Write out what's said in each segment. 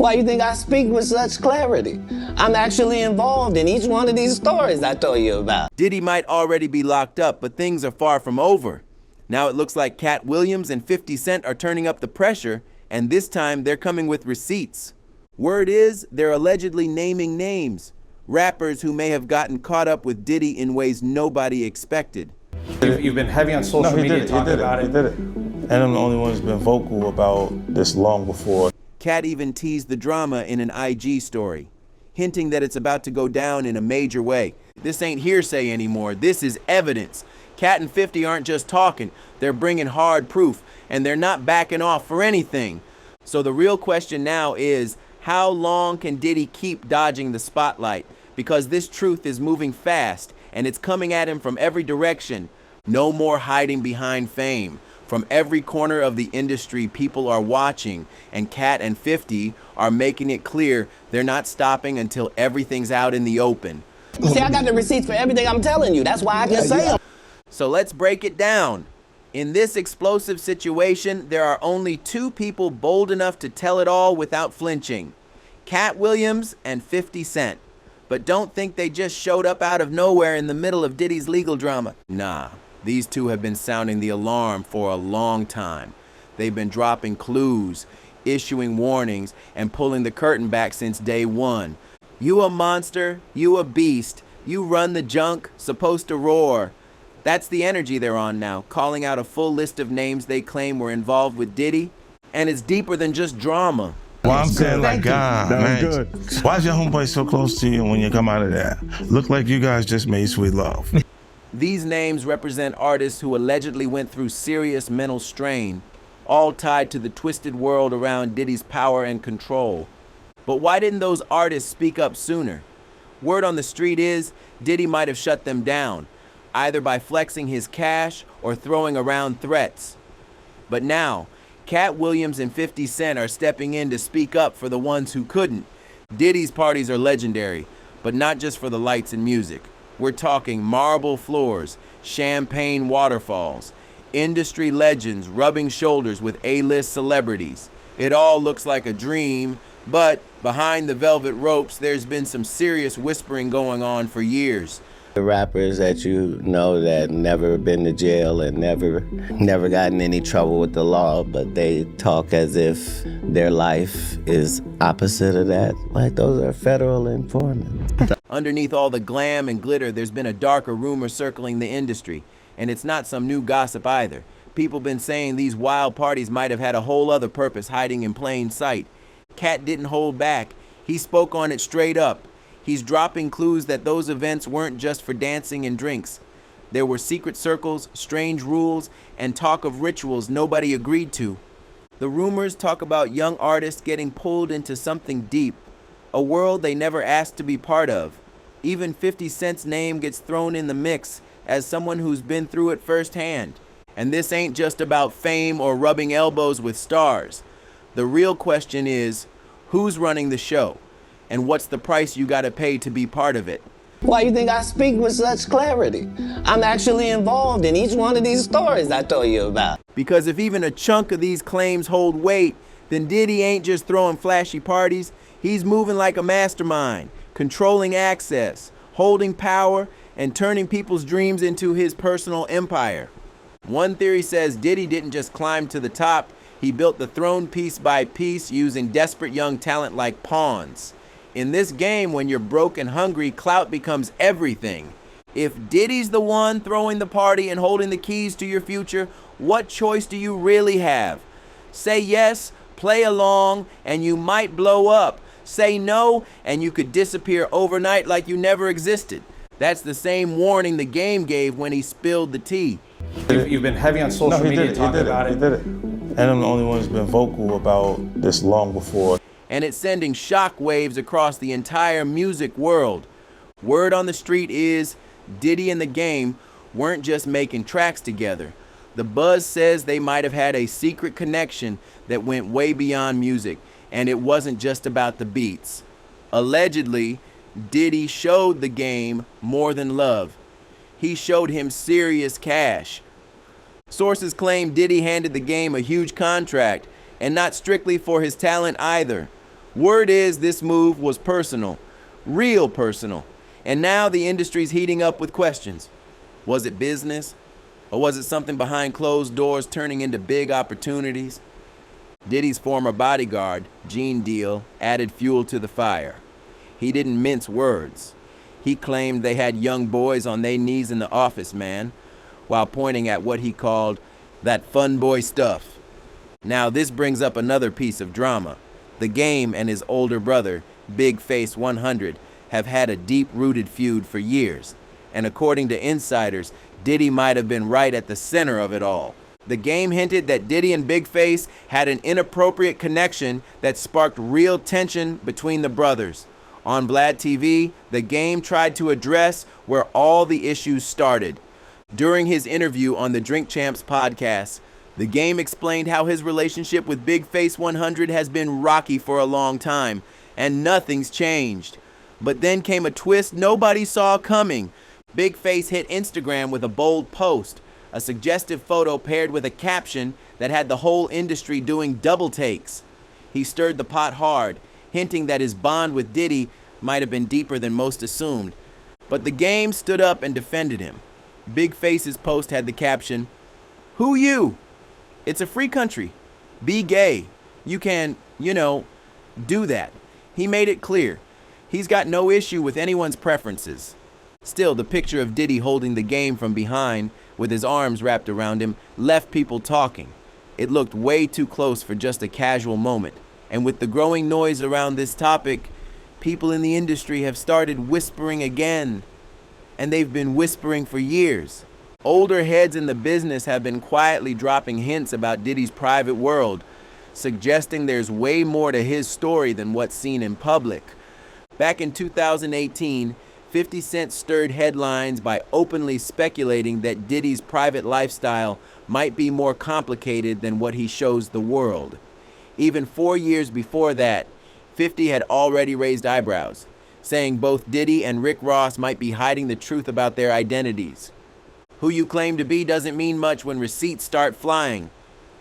Why you think I speak with such clarity? I'm actually involved in each one of these stories I told you about. Diddy might already be locked up, but things are far from over. Now it looks like Katt Williams and 50 Cent are turning up the pressure, and this time they're coming with receipts. Word is they're allegedly naming names, rappers who may have gotten caught up with Diddy in ways nobody expected. You've been heavy on social media talking about it. He did it. And I'm the only one who's been vocal about this long before. Katt even teased the drama in an IG story, hinting that it's about to go down in a major way. This ain't hearsay anymore, this is evidence. Katt and 50 aren't just talking, they're bringing hard proof, and they're not backing off for anything. So the real question now is, how long can Diddy keep dodging the spotlight? Because this truth is moving fast, and it's coming at him from every direction. No more hiding behind fame. From every corner of the industry, people are watching, and Katt and 50 are making it clear they're not stopping until everything's out in the open. See, I got the receipts for everything I'm telling you. That's why I can say them. So let's break it down. In this explosive situation, there are only two people bold enough to tell it all without flinching: Katt Williams and 50 Cent. But don't think they just showed up out of nowhere in the middle of Diddy's legal drama. Nah. These two have been sounding the alarm for a long time. They've been dropping clues, issuing warnings, and pulling the curtain back since day one. You a monster, you a beast, you run the junk, supposed to roar. That's the energy they're on now, calling out a full list of names they claim were involved with Diddy, and it's deeper than just drama. Well, I'm saying, like, God, man, good. why is your homeboy so close to you when you come out of there? Look like you guys just made sweet love. These names represent artists who allegedly went through serious mental strain, all tied to the twisted world around Diddy's power and control. But why didn't those artists speak up sooner? Word on the street is Diddy might have shut them down, either by flexing his cash or throwing around threats. But now, Katt Williams and 50 Cent are stepping in to speak up for the ones who couldn't. Diddy's parties are legendary, but not just for the lights and music. We're talking marble floors, champagne waterfalls, industry legends rubbing shoulders with A-list celebrities. It all looks like a dream, but behind the velvet ropes, there's been some serious whispering going on for years. The rappers that you know that never been to jail and never gotten any trouble with the law, but they talk as if their life is opposite of that. Like, those are federal informants. Underneath all the glam and glitter, there's been a darker rumor circling the industry. And it's not some new gossip either. People been saying these wild parties might have had a whole other purpose hiding in plain sight. Katt didn't hold back. He spoke on it straight up. He's dropping clues that those events weren't just for dancing and drinks. There were secret circles, strange rules, and talk of rituals nobody agreed to. The rumors talk about young artists getting pulled into something deep, a world they never asked to be part of. Even 50 Cent's name gets thrown in the mix as someone who's been through it firsthand. And this ain't just about fame or rubbing elbows with stars. The real question is, who's running the show? And what's the price you gotta pay to be part of it? Why you think I speak with such clarity? I'm actually involved in each one of these stories I told you about. Because if even a chunk of these claims hold weight, then Diddy ain't just throwing flashy parties. He's moving like a mastermind, controlling access, holding power, and turning people's dreams into his personal empire. One theory says Diddy didn't just climb to the top, he built the throne piece by piece using desperate young talent like pawns. In this game, when you're broke and hungry, clout becomes everything. If Diddy's the one throwing the party and holding the keys to your future, what choice do you really have? Say yes, play along, and you might blow up. Say no, and you could disappear overnight like you never existed. That's the same warning the game gave when he spilled the tea. You've been heavy on social media talking about it. He did it. And I'm the only one who's been vocal about this long before. And it's sending shock waves across the entire music world. Word on the street is Diddy and the game weren't just making tracks together. The buzz says they might have had a secret connection that went way beyond music, and it wasn't just about the beats. Allegedly, Diddy showed the game more than love. He showed him serious cash. Sources claim Diddy handed the game a huge contract, and not strictly for his talent either. Word is this move was personal, real personal, and now the industry's heating up with questions. Was it business? Or was it something behind closed doors turning into big opportunities? Diddy's former bodyguard, Gene Deal, added fuel to the fire. He didn't mince words. He claimed they had young boys on their knees in the office, man, while pointing at what he called that fun boy stuff. Now this brings up another piece of drama. The Game and his older brother, Big Face 100, have had a deep-rooted feud for years. And according to insiders, Diddy might have been right at the center of it all. The Game hinted that Diddy and Big Face had an inappropriate connection that sparked real tension between the brothers. On Vlad TV, The Game tried to address where all the issues started. During his interview on the Drink Champs podcast, The Game explained how his relationship with Big Face 100 has been rocky for a long time, and nothing's changed. But then came a twist nobody saw coming. Big Face hit Instagram with a bold post, a suggestive photo paired with a caption that had the whole industry doing double takes. He stirred the pot hard, hinting that his bond with Diddy might have been deeper than most assumed. But The Game stood up and defended him. Big Face's post had the caption, "Who you? It's a free country. Be gay. You can, do that." He made it clear. He's got no issue with anyone's preferences. Still, the picture of Diddy holding The Game from behind with his arms wrapped around him left people talking. It looked way too close for just a casual moment. And with the growing noise around this topic, people in the industry have started whispering again. And they've been whispering for years. Older heads in the business have been quietly dropping hints about Diddy's private world, suggesting there's way more to his story than what's seen in public. Back in 2018, 50 Cent stirred headlines by openly speculating that Diddy's private lifestyle might be more complicated than what he shows the world. Even 4 years before that, 50 had already raised eyebrows, saying both Diddy and Rick Ross might be hiding the truth about their identities. Who you claim to be doesn't mean much when receipts start flying.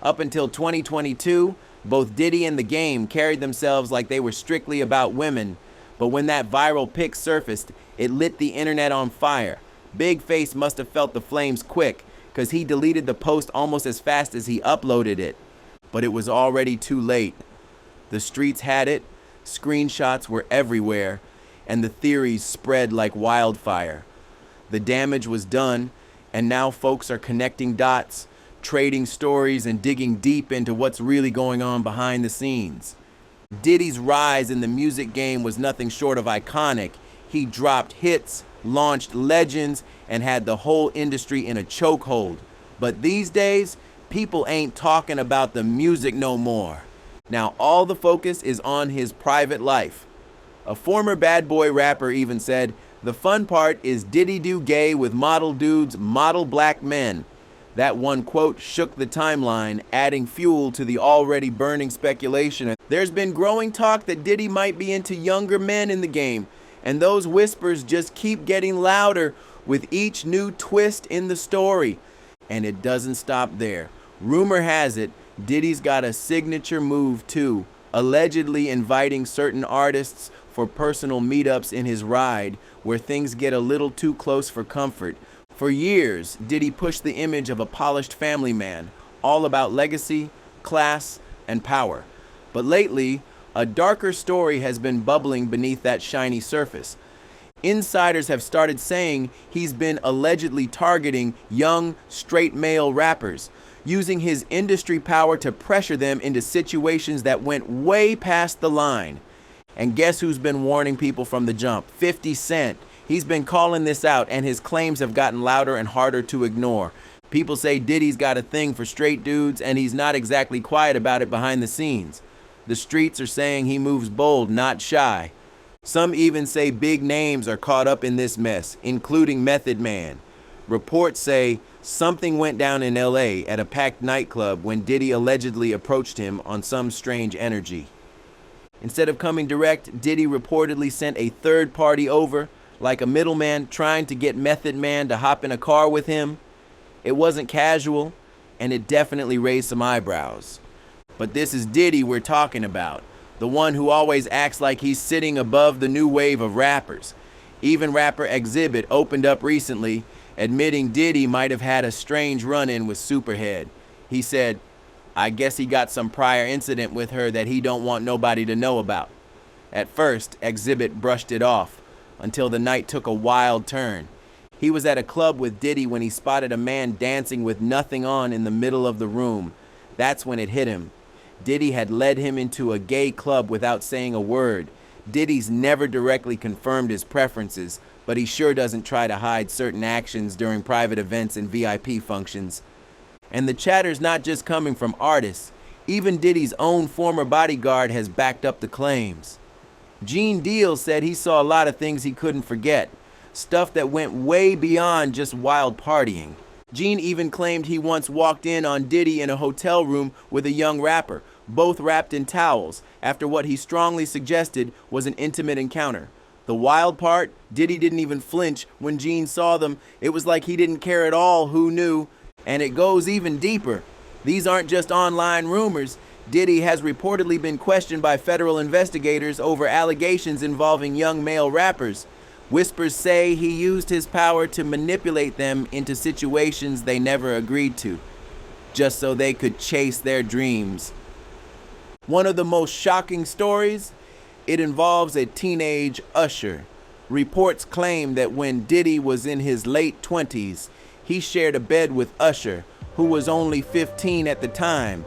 Up until 2022, both Diddy and The Game carried themselves like they were strictly about women. But when that viral pic surfaced, it lit the internet on fire. Big Face must have felt the flames quick, because he deleted the post almost as fast as he uploaded it. But it was already too late. The streets had it, screenshots were everywhere, and the theories spread like wildfire. The damage was done, and now folks are connecting dots, trading stories, and digging deep into what's really going on behind the scenes. Diddy's rise in the music game was nothing short of iconic. He dropped hits, launched legends, and had the whole industry in a chokehold. But these days, people ain't talking about the music no more. Now all the focus is on his private life. A former bad boy rapper even said, "The fun part is Diddy do gay with model dudes, model black men." That one quote shook the timeline, adding fuel to the already burning speculation. There's been growing talk that Diddy might be into younger men in the game, and those whispers just keep getting louder with each new twist in the story. And it doesn't stop there. Rumor has it, Diddy's got a signature move too, allegedly inviting certain artists for personal meetups in his ride, where things get a little too close for comfort. For years, Diddy pushed the image of a polished family man, all about legacy, class, and power. But lately, a darker story has been bubbling beneath that shiny surface. Insiders have started saying he's been allegedly targeting young, straight male rappers, using his industry power to pressure them into situations that went way past the line. And guess who's been warning people from the jump? 50 Cent. He's been calling this out, and his claims have gotten louder and harder to ignore. People say Diddy's got a thing for straight dudes, and he's not exactly quiet about it behind the scenes. The streets are saying he moves bold, not shy. Some even say big names are caught up in this mess, including Method Man. Reports say something went down in LA at a packed nightclub when Diddy allegedly approached him on some strange energy. Instead of coming direct, Diddy reportedly sent a third party over, like a middleman trying to get Method Man to hop in a car with him. It wasn't casual, and it definitely raised some eyebrows. But this is Diddy we're talking about, the one who always acts like he's sitting above the new wave of rappers. Even rapper Exhibit opened up recently, admitting Diddy might have had a strange run-in with Superhead. He said, "I guess he got some prior incident with her that he don't want nobody to know about." At first, Exhibit brushed it off, until the night took a wild turn. He was at a club with Diddy when he spotted a man dancing with nothing on in the middle of the room. That's when it hit him. Diddy had led him into a gay club without saying a word. Diddy's never directly confirmed his preferences, but he sure doesn't try to hide certain actions during private events and VIP functions. And the chatter's not just coming from artists. Even Diddy's own former bodyguard has backed up the claims. Gene Deal said he saw a lot of things he couldn't forget, stuff that went way beyond just wild partying. Gene even claimed he once walked in on Diddy in a hotel room with a young rapper, both wrapped in towels, after what he strongly suggested was an intimate encounter. The wild part, Diddy didn't even flinch when Gene saw them. It was like he didn't care at all who knew. And it goes even deeper. These aren't just online rumors. Diddy has reportedly been questioned by federal investigators over allegations involving young male rappers. Whispers say he used his power to manipulate them into situations they never agreed to, just so they could chase their dreams. One of the most shocking stories, it involves a teenage usher. Reports claim that when Diddy was in his late 20s, he shared a bed with Usher, who was only 15 at the time.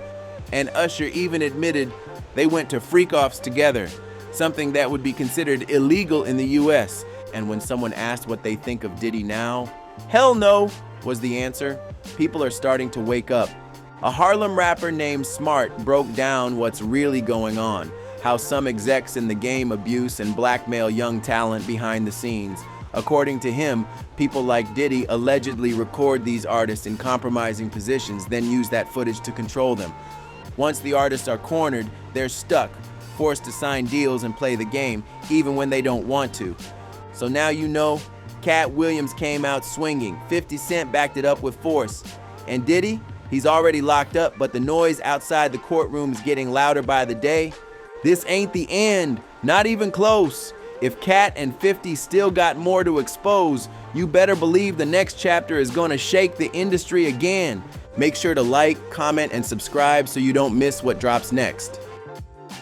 And Usher even admitted they went to freak-offs together, something that would be considered illegal in the US. And when someone asked what they think of Diddy now, "Hell no," was the answer. People are starting to wake up. A Harlem rapper named Smart broke down what's really going on, how some execs in the game abuse and blackmail young talent behind the scenes. According to him, people like Diddy allegedly record these artists in compromising positions, then use that footage to control them. Once the artists are cornered, they're stuck, forced to sign deals and play the game, even when they don't want to. So now you know, Katt Williams came out swinging. 50 Cent backed it up with force. And Diddy, he's already locked up, but the noise outside the courtroom is getting louder by the day. This ain't the end, not even close. If Katt and 50 still got more to expose, you better believe the next chapter is gonna shake the industry again. Make sure to like, comment, and subscribe so you don't miss what drops next.